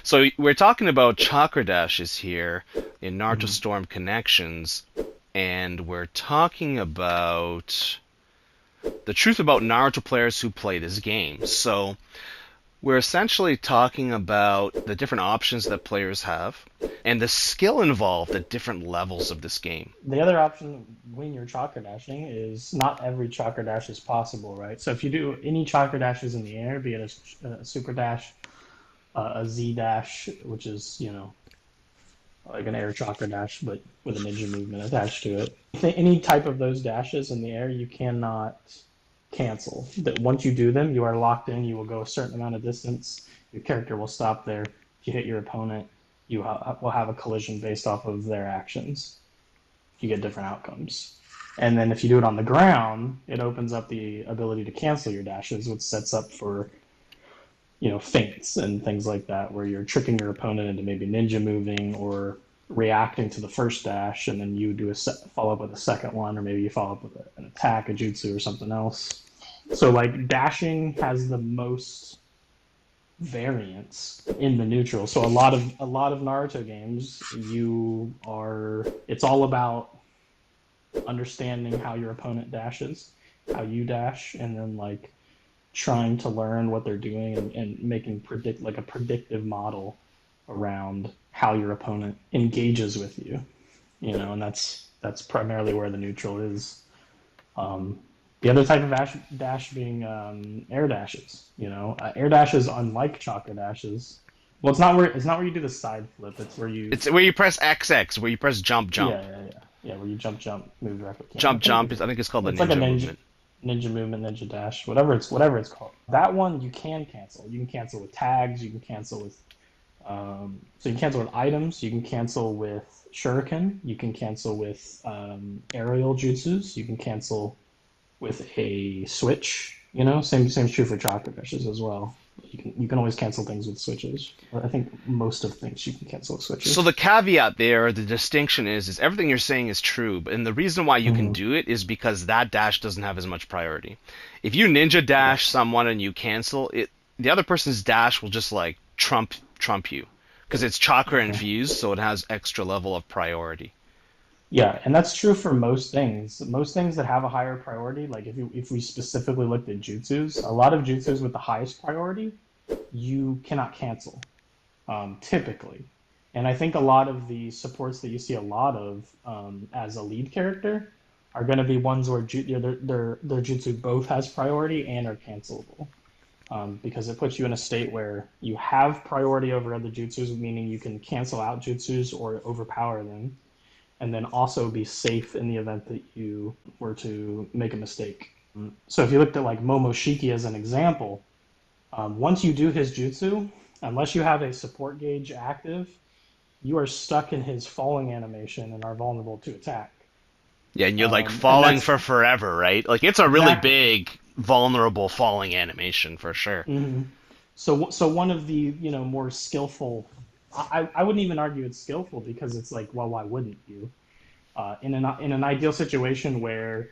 So we're talking about chakra dashes here in Naruto Mhm. Storm Connections, and we're talking about the truth about Naruto players who play this game. So we're essentially talking about the different options that players have and the skill involved at different levels of this game. The other option when you're chakra dashing is not every chakra dash is possible, right? So if you do any chakra dashes in the air, be it a super dash, a Z dash, which is, like an air chakra dash, but with a ninja movement attached to it. Any type of those dashes in the air, you cannot cancel. That once you do them, you are locked in. You will go a certain amount of distance. Your character will stop there. If you hit your opponent, you will have a collision based off of their actions. You get different outcomes. And then if you do it on the ground, it opens up the ability to cancel your dashes, which sets up for feints and things like that, where you're tricking your opponent into maybe ninja moving or reacting to the first dash, and then you do follow up with a second one, or maybe you follow up with an attack, a jutsu, or something else. So like dashing has the most variance in the neutral. So a lot of Naruto games, it's all about understanding how your opponent dashes, how you dash, and then like trying to learn what they're doing and making a predictive model around how your opponent engages with you. And that's primarily where the neutral is. Um, the other type of dash being air dashes. Air dashes, unlike chakra dashes. Well, it's not where you do the side flip. It's where you It's where you press XX, where you press jump yeah jump. yeah yeah yeah where you jump move directly. I Jump think jump is I think it's called the it's like a ninja ninja movement. ninja movement, ninja dash, whatever it's called. That one you can cancel. You can cancel with tags. You can cancel with so you can cancel with items. You can cancel with shuriken. You can cancel with aerial jutsus. You can cancel with a switch. Same is true for chakra dashes as well. You can always cancel things with switches. I think most of things you can cancel with So switches. the caveat there, the distinction is everything you're saying is true, and the reason why you can Hmm. do it is because that dash doesn't have as much priority. If you ninja dash Yes. someone and you cancel it, the other person's dash will just like trump you because it's chakra Hmm. infused, so it has extra level of priority. Yeah, and that's true for most things. Most things that have a higher priority, like if we specifically looked at jutsus, a lot of jutsus with the highest priority, you cannot cancel, typically. And I think a lot of the supports that you see a lot of as a lead character are going to be ones where their jutsu both has priority and are cancelable. Because it puts you in a state where you have priority over other jutsus, meaning you can cancel out jutsus or overpower them, and then also be safe in the event that you were to make a mistake. So if you looked at like Momoshiki as an example, once you do his jutsu, unless you have a support gauge active, you are stuck in his falling animation and are vulnerable to attack. Yeah, and you're like And falling that's for forever, right? Like it's a really exactly. big vulnerable falling animation for sure. Hmm. So one of the more skillful, I wouldn't even argue it's skillful because it's like, well, why wouldn't you? In an ideal situation where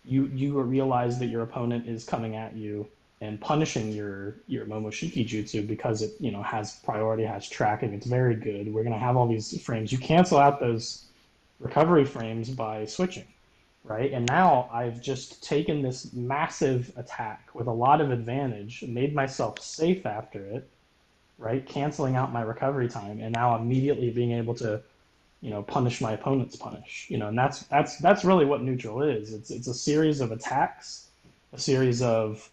you realize that your opponent is coming at you and punishing your Momoshiki jutsu because it has priority, has tracking, it's very good. We're gonna have all these frames. You cancel out those recovery frames by switching, right? And now I've just taken this massive attack with a lot of advantage, made myself safe after it, right? Canceling out my recovery time, and now immediately being able to punish my opponent's punish. And that's really what neutral is. It's a series of attacks, a series of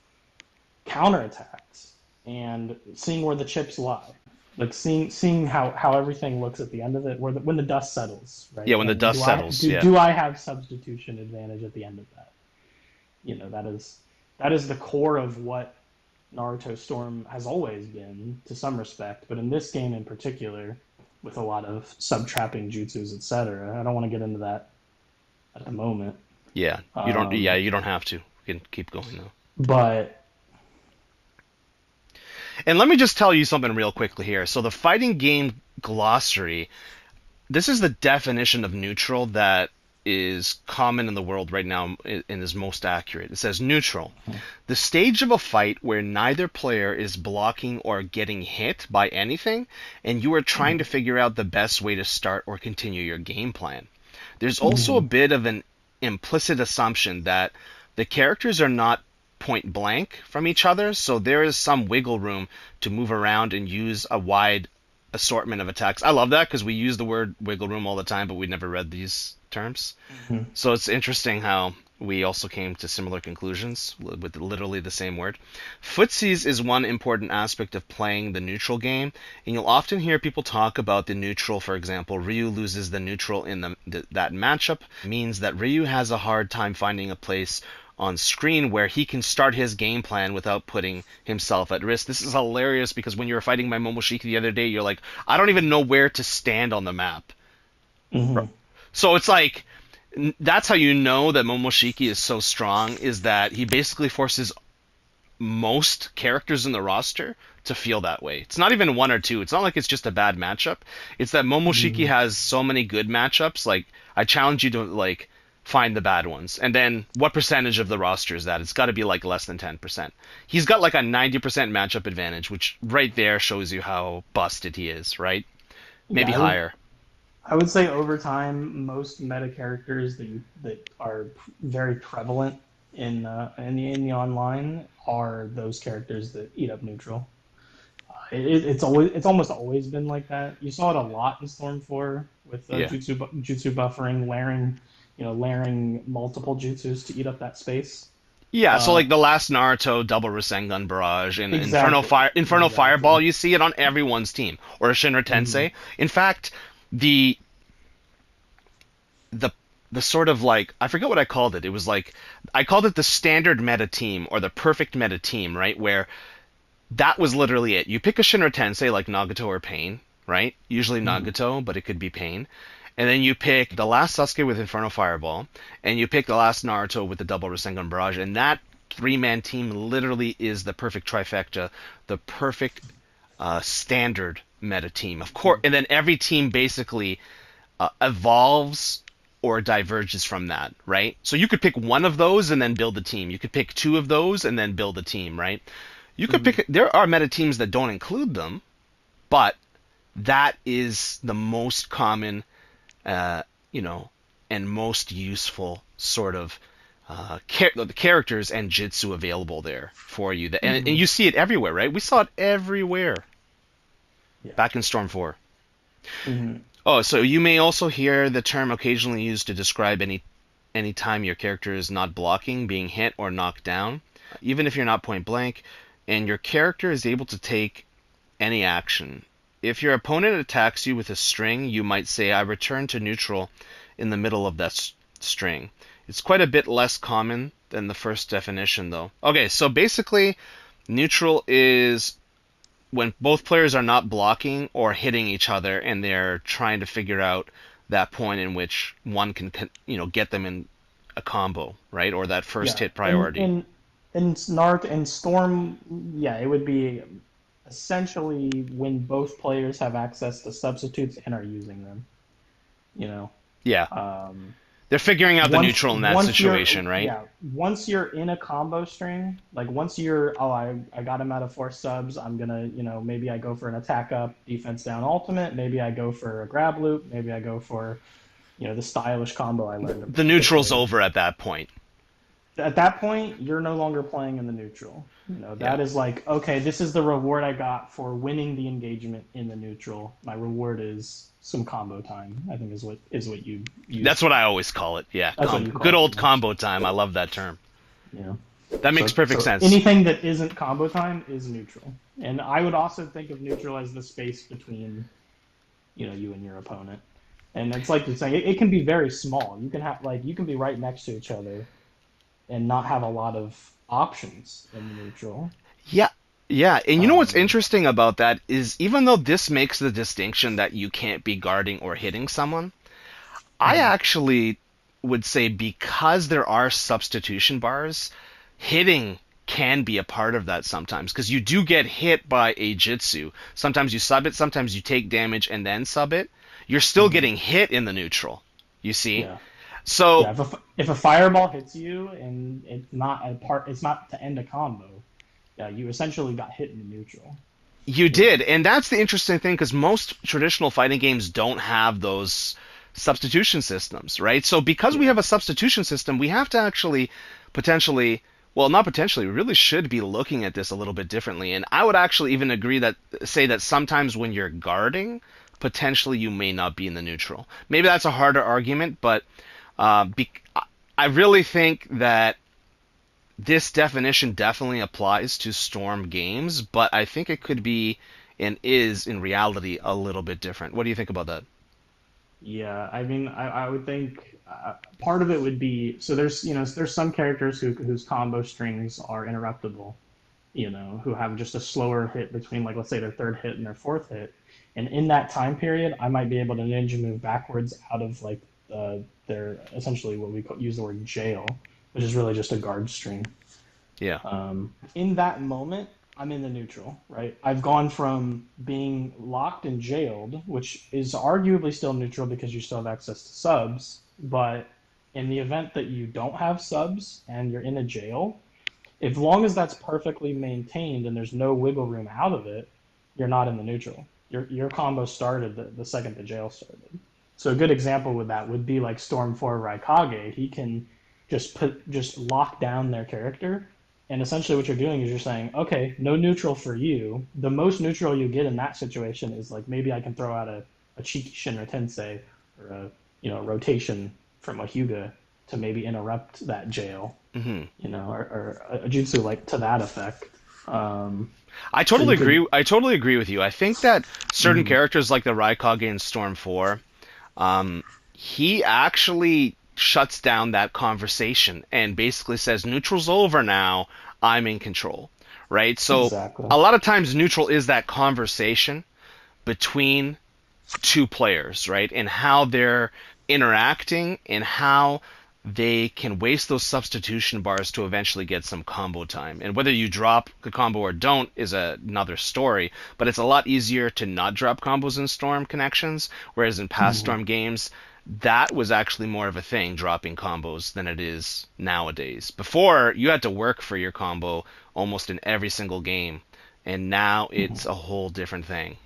counterattacks, and seeing where the chips lie. Like seeing how everything looks at the end of it, when the dust settles, Yeah, right? when the And dust do I settles, do, yeah. do I have substitution advantage at the end of that? That is the core of what Naruto Storm has always been to some respect, but in this game in particular, with a lot of sub trapping jutsus, etc. I don't want to get into that at the moment. Yeah. Um, You don't have to. You can keep going though. but And let me just tell you something real quickly here. So the fighting game glossary, this is the definition of neutral that is common in the world right now and is most accurate. It says neutral. The stage of a fight where neither player is blocking or getting hit by anything, and you are trying to figure out the best way to start or continue your game plan. There's also a bit of an implicit assumption that the characters are not point blank from each other, so there is some wiggle room to move around and use a wide assortment of attacks. I love that because we use the word wiggle room all the time, but we never read these terms. So it's interesting how we also came to similar conclusions with literally the same word. Footsies is one important aspect of playing the neutral game, and you'll often hear people talk about the neutral. For example, Ryu loses the neutral in that matchup. It means that Ryu has a hard time finding a place on screen where he can start his game plan without putting himself at risk. This is hilarious because when you were fighting my Momoshiki the other day, you're like, I don't even know where to stand on the map. So it's like, that's how you know that Momoshiki is so strong, is that he basically forces most characters in the roster to feel that way. It's not even one or two. It's not like it's just a bad matchup. It's that Momoshiki has so many good matchups. Like, I challenge you to, like, find the bad ones. And then what percentage of the roster is that? It's got to be like less than 10%. He's got like a 90% matchup advantage, which right there shows you how busted he is, right? Maybe higher. I would say over time, most meta characters that are very prevalent in the online are those characters that eat up neutral. It's almost always been like that. You saw it a lot in Storm 4 with jutsu buffering, layering multiple jutsus to eat up that space. Yeah, so like the last Naruto double Rasengan barrage and Exactly. Inferno Fireball, you see it on everyone's team, or a Shinra Tensei. In fact, the sort of like, I forget what I called it. It was like, I called it the standard meta team or the perfect meta team, right? Where that was literally it. You pick a Shinra Tensei like Nagato or Pain, right? Usually Nagato, but it could be Pain. And then you pick the last Sasuke with Inferno Fireball, and you pick the last Naruto with the double Rasengan barrage, and that three-man team literally is the perfect trifecta, the perfect standard meta team. Of course, and then every team basically evolves or diverges from that, right? So you could pick one of those and then build a team. You could pick two of those and then build a team, right? You could pick. There are meta teams that don't include them, but that is the most common, and most useful sort of the characters and jitsu available there for you. And you see it everywhere, right? We saw it everywhere back in Storm 4. Oh, so you may also hear the term occasionally used to describe any time your character is not blocking, being hit, or knocked down, even if you're not point blank, and your character is able to take any action. If your opponent attacks you with a string, you might say, I return to neutral in the middle of that string. It's quite a bit less common than the first definition, though. Okay, so basically, neutral is when both players are not blocking or hitting each other, and they're trying to figure out that point in which one can, get them in a combo, right? Or that first hit priority. In Snark and Storm, it would be essentially when both players have access to substitutes and are using them. Yeah. They're figuring out the neutral in that situation, right? Yeah. Once you're in a combo string, like once you're, I got him out of 4 subs, I'm gonna, maybe I go for an attack up, defense down ultimate, maybe I go for a grab loop, maybe I go for, the stylish combo I learned. The neutral's over at that point. At that point, you're no longer playing in the neutral. That is like, okay, this is the reward I got for winning the engagement in the neutral. My reward is some combo time, I think is what you use. That's what I always call it. Yeah, good old combo time. I love that term. Yeah. That makes perfect sense. Anything that isn't combo time is neutral. And I would also think of neutral as the space between, you and your opponent. And it's like you're saying, it can be very small. You can be right next to each other and not have a lot of options in the neutral. Yeah, and you know what's interesting about that is even though this makes the distinction that you can't be guarding or hitting someone, I actually would say because there are substitution bars, hitting can be a part of that sometimes because you do get hit by a jitsu. Sometimes you sub it, sometimes you take damage and then sub it. You're still getting hit in the neutral, you see? So Yeah, if a fireball hits you and it's not to end a combo. Yeah, you essentially got hit in neutral. you You know. did, and that's the interesting thing because most traditional fighting games don't have those substitution systems, right? So because we Yeah. have a substitution system, we have to actually potentially, well, not potentially, we really should be looking at this a little bit differently. And I would actually even agree that say that sometimes when you're guarding, potentially you may not be in the neutral. Maybe that's a harder argument, but uh, be, I really think that this definition definitely applies to Storm games, but I think it could be and is in reality a little bit different. What do you think about that? Yeah, I mean, I would think part of it would be so there's some characters whose combo strings are interruptible, who have just a slower hit between like let's say their third hit and their fourth hit, and in that time period, I might be able to ninja move backwards out of like their essentially what use the word jail, which is really just a guard string. Yeah. In that moment, I'm in the neutral, right? I've gone from being locked and jailed, which is arguably still neutral because you still have access to subs, but in the event that you don't have subs and you're in a jail, as long as that's perfectly maintained and there's no wiggle room out of it, you're not in the neutral. Your combo started the second the jail started. So a good example with that would be like Storm 4 Raikage. He can just lock down their character. And essentially what you're doing is you're saying, okay, no neutral for you. The most neutral you get in that situation is like maybe I can throw out a cheeky Shinra Tensei or a rotation from a Hyuga to maybe interrupt that jail, Hmm. or a jutsu like to that effect. Um, I so totally you could. agree. I totally agree with you. I think that certain Mhm. characters like the Raikage in Storm 4, he actually shuts down that conversation and basically says, neutral's over now. I'm in control. Right? So Exactly. a lot of times neutral is that conversation between two players, right? And how they're interacting and how they can waste those substitution bars to eventually get some combo time. And whether you drop the combo or don't is another story, but it's a lot easier to not drop combos in Storm connections, whereas in past Mhm. Storm games, that was actually more of a thing, dropping combos, than it is nowadays. Before, you had to work for your combo almost in every single game, and now Mhm. it's a whole different thing.